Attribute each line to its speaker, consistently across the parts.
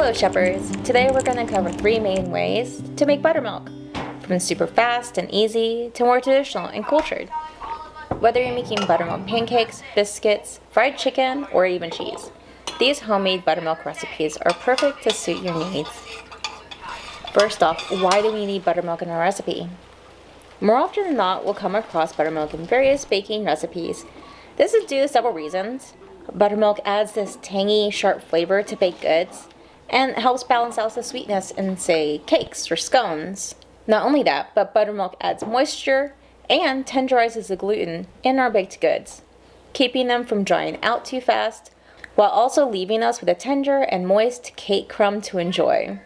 Speaker 1: Hello Shepherds! Today we're going to cover 3 main ways to make buttermilk, from super fast and easy to more traditional and cultured. Whether you're making buttermilk pancakes, biscuits, fried chicken, or even cheese, these homemade buttermilk recipes are perfect to suit your needs. First off, why do we need buttermilk in our recipe? More often than not, we'll come across buttermilk in various baking recipes. This is due to several reasons. Buttermilk adds this tangy, sharp flavor to baked goods, and helps balance out the sweetness in, say, cakes or scones. Not only that, but buttermilk adds moisture and tenderizes the gluten in our baked goods, keeping them from drying out too fast, while also leaving us with a tender and moist cake crumb to enjoy.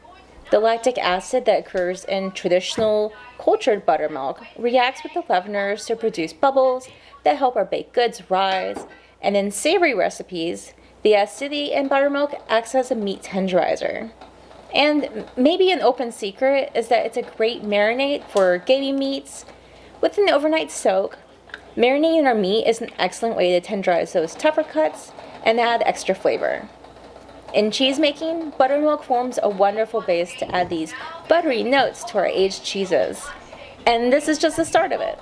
Speaker 1: The lactic acid that occurs in traditional cultured buttermilk reacts with the leaveners to produce bubbles that help our baked goods rise, and in savory recipes, the acidity in buttermilk acts as a meat tenderizer. And maybe an open secret is that it's a great marinade for gamey meats. With an overnight soak, marinating our meat is an excellent way to tenderize those tougher cuts and add extra flavor. In cheese making, buttermilk forms a wonderful base to add these buttery notes to our aged cheeses. And this is just the start of it.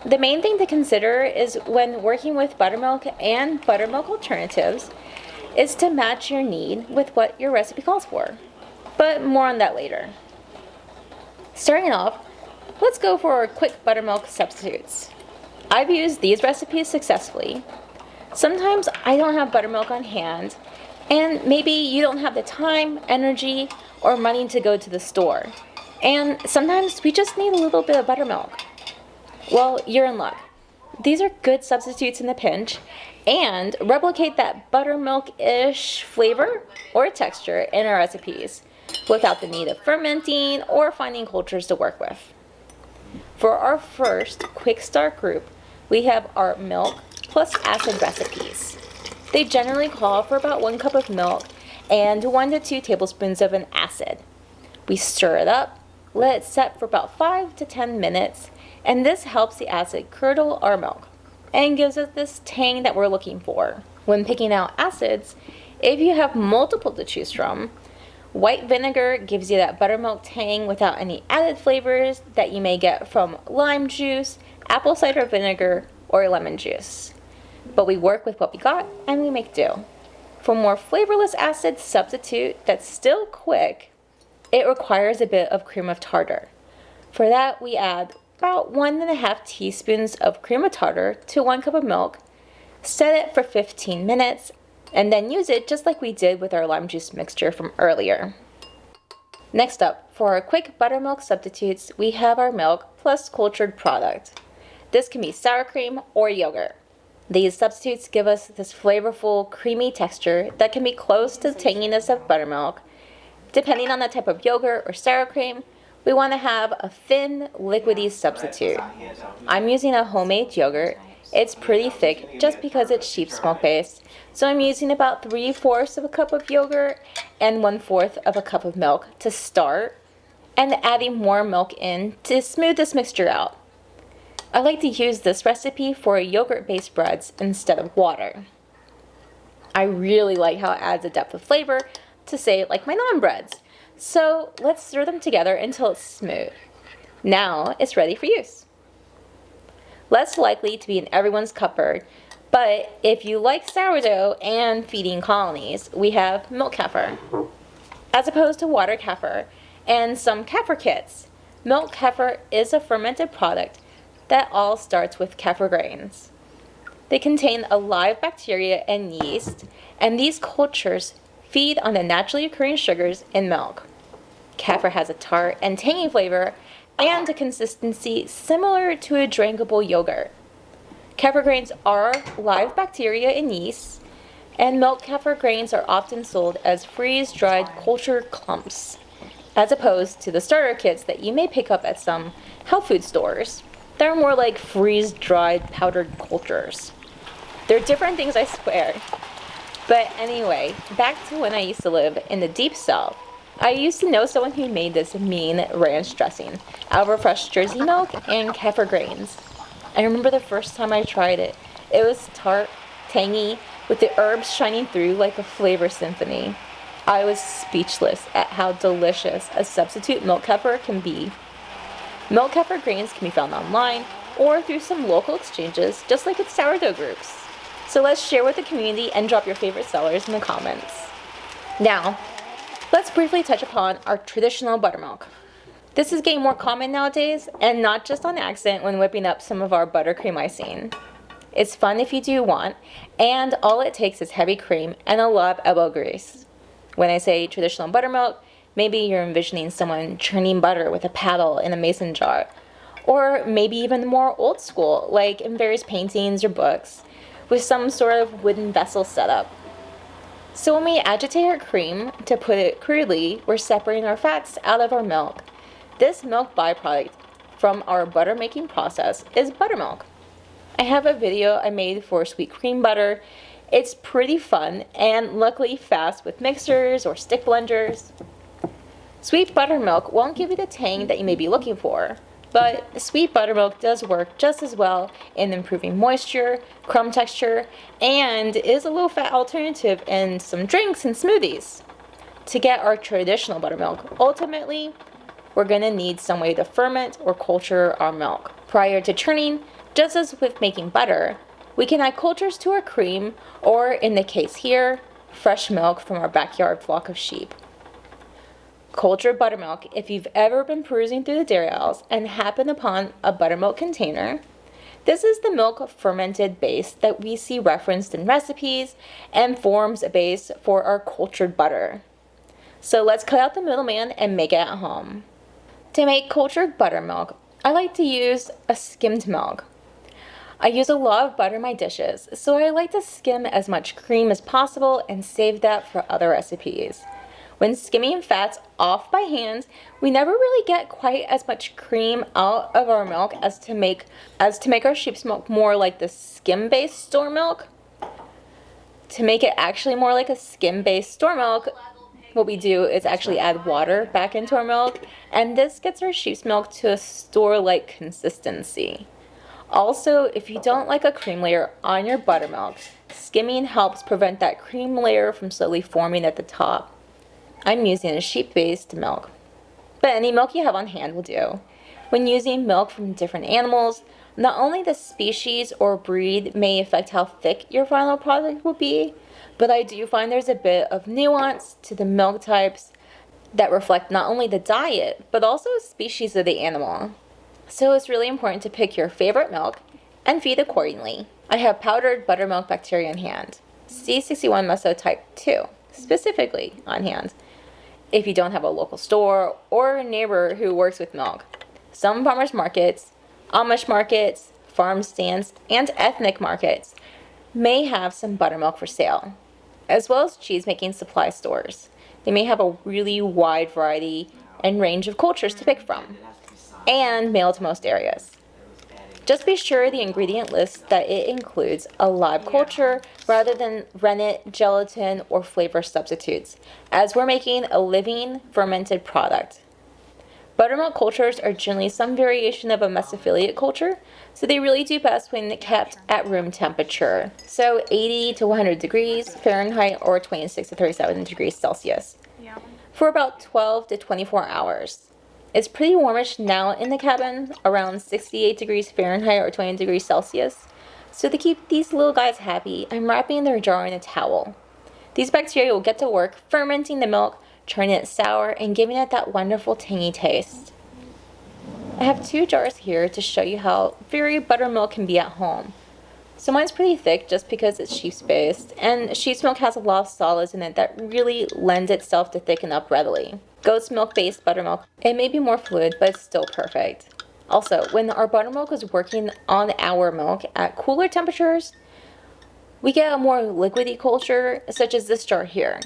Speaker 1: The main thing to consider is when working with buttermilk and buttermilk alternatives is to match your need with what your recipe calls for. But more on that later. Starting off, let's go for our quick buttermilk substitutes. I've used these recipes successfully. Sometimes I don't have buttermilk on hand, and maybe you don't have the time, energy, or money to go to the store. And sometimes we just need a little bit of buttermilk. Well, you're in luck. These are good substitutes in a pinch and replicate that buttermilk-ish flavor or texture in our recipes without the need of fermenting or finding cultures to work with. For our first quick start group, we have our milk plus acid recipes. They generally call for about 1 cup of milk and 1 to 2 tablespoons of an acid. We stir it up, let it set for about 5 to 10 minutes, and this helps the acid curdle our milk and gives us this tang that we're looking for. When picking out acids, if you have multiple to choose from, white vinegar gives you that buttermilk tang without any added flavors that you may get from lime juice, apple cider vinegar, or lemon juice. But we work with what we got and we make do. For more flavorless acid substitute that's still quick, it requires a bit of cream of tartar. For that, we add about 1.5 teaspoons of cream of tartar to 1 cup of milk, set it for 15 minutes, and then use it just like we did with our lime juice mixture from earlier. Next up, for our quick buttermilk substitutes, we have our milk plus cultured product. This can be sour cream or yogurt. These substitutes give us this flavorful, creamy texture that can be close to the tanginess of buttermilk. Depending on the type of yogurt or sour cream, we want to have a thin, liquidy substitute. I'm using a homemade yogurt. It's pretty thick just because it's sheep's milk based, so I'm using about 3/4 of a cup of yogurt and 1/4 of a cup of milk to start, and adding more milk in to smooth this mixture out. I like to use this recipe for yogurt-based breads instead of water. I really like how it adds a depth of flavor to, say, like my naan breads. So let's stir them together until it's smooth. Now it's ready for use. Less likely to be in everyone's cupboard, but if you like sourdough and feeding colonies, we have milk kefir, as opposed to water kefir and some kefir kits. Milk kefir is a fermented product that all starts with kefir grains. They contain a live bacteria and yeast, and these cultures feed on the naturally occurring sugars in milk. Kefir has a tart and tangy flavor and a consistency similar to a drinkable yogurt. Kefir grains are live bacteria and yeast, and milk kefir grains are often sold as freeze-dried cultured clumps, as opposed to the starter kits that you may pick up at some health food stores. They're more like freeze-dried powdered cultures. They're different things, I swear. But anyway, back to when I used to live in the deep south. I used to know someone who made this mean ranch dressing out of fresh Jersey milk and kefir grains. I remember the first time I tried it. It was tart, tangy, with the herbs shining through like a flavor symphony. I was speechless at how delicious a substitute milk heifer can be. Milk heifer grains can be found online or through some local exchanges, just like with sourdough groups. So let's share with the community and drop your favorite sellers in the comments. Now, let's briefly touch upon our traditional buttermilk. This is getting more common nowadays, and not just on accident when whipping up some of our buttercream icing. It's fun if you do want, and all it takes is heavy cream and a lot of elbow grease. When I say traditional buttermilk, maybe you're envisioning someone churning butter with a paddle in a mason jar, or maybe even more old school, like in various paintings or books, with some sort of wooden vessel setup. So when we agitate our cream, to put it crudely, we're separating our fats out of our milk. This milk byproduct from our butter making process is buttermilk. I have a video I made for sweet cream butter. It's pretty fun and luckily fast with mixers or stick blenders. Sweet buttermilk won't give you the tang that you may be looking for, but sweet buttermilk does work just as well in improving moisture, crumb texture, and is a low-fat alternative in some drinks and smoothies. To get our traditional buttermilk, ultimately, we're going to need some way to ferment or culture our milk. Prior to churning, just as with making butter, we can add cultures to our cream, or in the case here, fresh milk from our backyard flock of sheep. Cultured buttermilk, if you've ever been perusing through the dairy aisles and happened upon a buttermilk container, this is the milk fermented base that we see referenced in recipes and forms a base for our cultured butter. So let's cut out the middleman and make it at home. To make cultured buttermilk, I like to use a skimmed milk. I use a lot of butter in my dishes, so I like to skim as much cream as possible and save that for other recipes. When skimming fats off by hand, we never really get quite as much cream out of our milk as to make our sheep's milk more like the skim-based store milk. To make it actually more like a skim-based store milk, what we do is actually add water back into our milk, and this gets our sheep's milk to a store-like consistency. Also, if you don't like a cream layer on your buttermilk, skimming helps prevent that cream layer from slowly forming at the top. I'm using a sheep-based milk, but any milk you have on hand will do. When using milk from different animals, not only the species or breed may affect how thick your final product will be, but I do find there's a bit of nuance to the milk types that reflect not only the diet, but also the species of the animal. So it's really important to pick your favorite milk and feed accordingly. I have powdered buttermilk bacteria on hand, C61 meso type 2, specifically on hand. If you don't have a local store or a neighbor who works with milk, some farmers markets, Amish markets, farm stands, and ethnic markets may have some buttermilk for sale, as well as cheese-making supply stores. They may have a really wide variety and range of cultures to pick from, and mail to most areas. Just be sure the ingredient list that it includes a live culture rather than rennet, gelatin, or flavor substitutes, as we're making a living fermented product. Buttermilk cultures are generally some variation of a mesophiliate culture, so they really do best when kept at room temperature, so 80 to 100 degrees Fahrenheit or 26 to 37 degrees Celsius, for about 12 to 24 hours. It's pretty warmish now in the cabin, around 68 degrees Fahrenheit or 20 degrees Celsius, so to keep these little guys happy, I'm wrapping their jar in a towel. These bacteria will get to work fermenting the milk, turning it sour, and giving it that wonderful tangy taste. I have 2 jars here to show you how varied buttermilk can be at home. So mine's pretty thick just because it's sheep's based, and sheep's milk has a lot of solids in it that really lends itself to thicken up readily. Goat's milk based buttermilk, it may be more fluid, but it's still perfect. Also, when our buttermilk is working on our milk at cooler temperatures, we get a more liquidy culture, such as this jar here.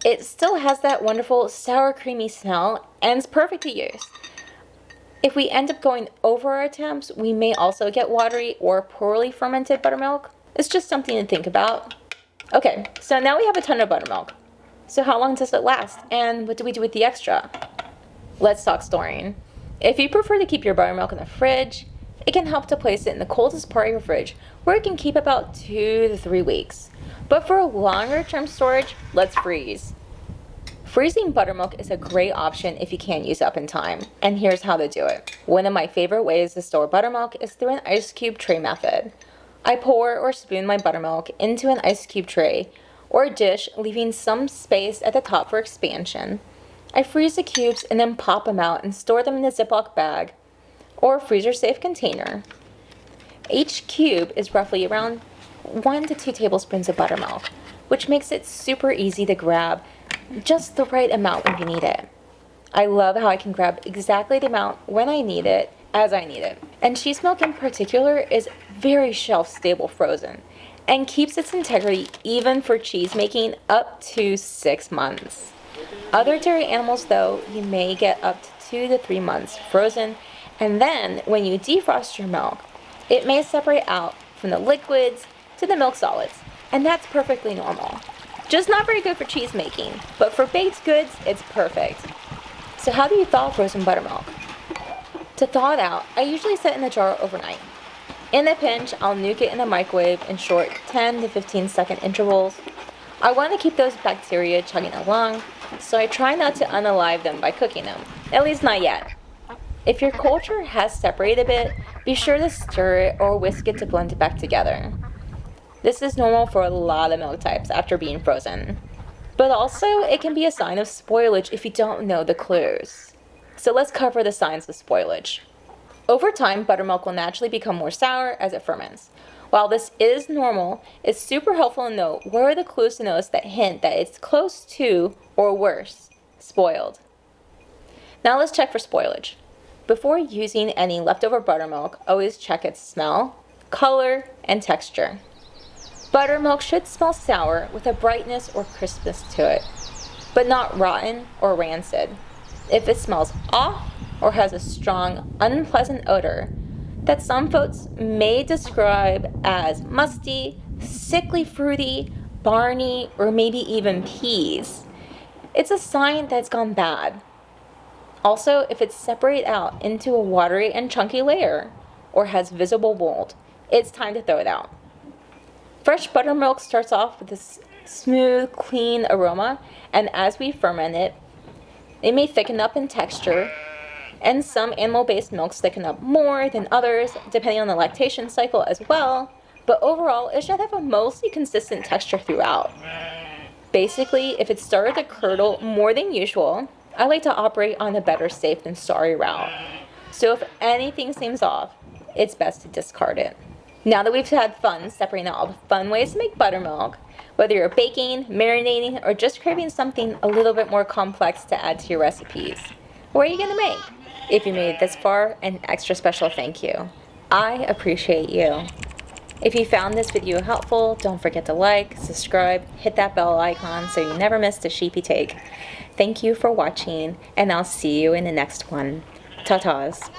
Speaker 1: It still has that wonderful sour creamy smell and it's perfect to use. If we end up going over our temps, we may also get watery or poorly fermented buttermilk. It's just something to think about. Okay, so now we have a ton of buttermilk. So how long does it last? And what do we do with the extra? Let's talk storing. If you prefer to keep your buttermilk in the fridge, it can help to place it in the coldest part of your fridge where it can keep about 2 to 3 weeks. But for longer term storage, let's freeze. Freezing buttermilk is a great option if you can't use up in time, and here's how to do it. One of my favorite ways to store buttermilk is through an ice cube tray method. I pour or spoon my buttermilk into an ice cube tray or dish, leaving some space at the top for expansion. I freeze the cubes and then pop them out and store them in a Ziploc bag or freezer-safe container. Each cube is roughly around 1 to 2 tablespoons of buttermilk, which makes it super easy to grab just the right amount when you need it. I love how I can grab exactly the amount when I need it, as I need it. And cheese milk in particular is very shelf-stable frozen and keeps its integrity even for cheese making up to 6 months. Other dairy animals, though, you may get up to 2 to 3 months frozen, and then when you defrost your milk, it may separate out from the liquids to the milk solids, and that's perfectly normal. Just not very good for cheese making, but for baked goods, it's perfect. So how do you thaw frozen buttermilk? To thaw it out, I usually set in a jar overnight. In a pinch, I'll nuke it in the microwave in short 10 to 15 second intervals. I want to keep those bacteria chugging along, so I try not to unalive them by cooking them, at least not yet. If your culture has separated a bit, be sure to stir it or whisk it to blend it back together. This is normal for a lot of milk types after being frozen. But also, it can be a sign of spoilage if you don't know the clues. So let's cover the signs of spoilage. Over time, buttermilk will naturally become more sour as it ferments. While this is normal, it's super helpful to know where are the clues to notice that hint that it's close to, or worse, spoiled. Now let's check for spoilage. Before using any leftover buttermilk, always check its smell, color, and texture. Buttermilk should smell sour with a brightness or crispness to it, but not rotten or rancid. If it smells off or has a strong, unpleasant odor that some folks may describe as musty, sickly fruity, barny, or maybe even peas, it's a sign that it's gone bad. Also, if it's separated out into a watery and chunky layer or has visible mold, it's time to throw it out. Fresh buttermilk starts off with this smooth, clean aroma, and as we ferment it, it may thicken up in texture, and some animal-based milks thicken up more than others, depending on the lactation cycle as well, but overall, it should have a mostly consistent texture throughout. Basically, if it started to curdle more than usual, I like to operate on a better safe than sorry route. So if anything seems off, it's best to discard it. Now that we've had fun separating out all the fun ways to make buttermilk, whether you're baking, marinating, or just craving something a little bit more complex to add to your recipes, what are you gonna make? If you made it this far, an extra special thank you. I appreciate you. If you found this video helpful, don't forget to like, subscribe, hit that bell icon so you never miss a sheepy take. Thank you for watching, and I'll see you in the next one. Ta-tas.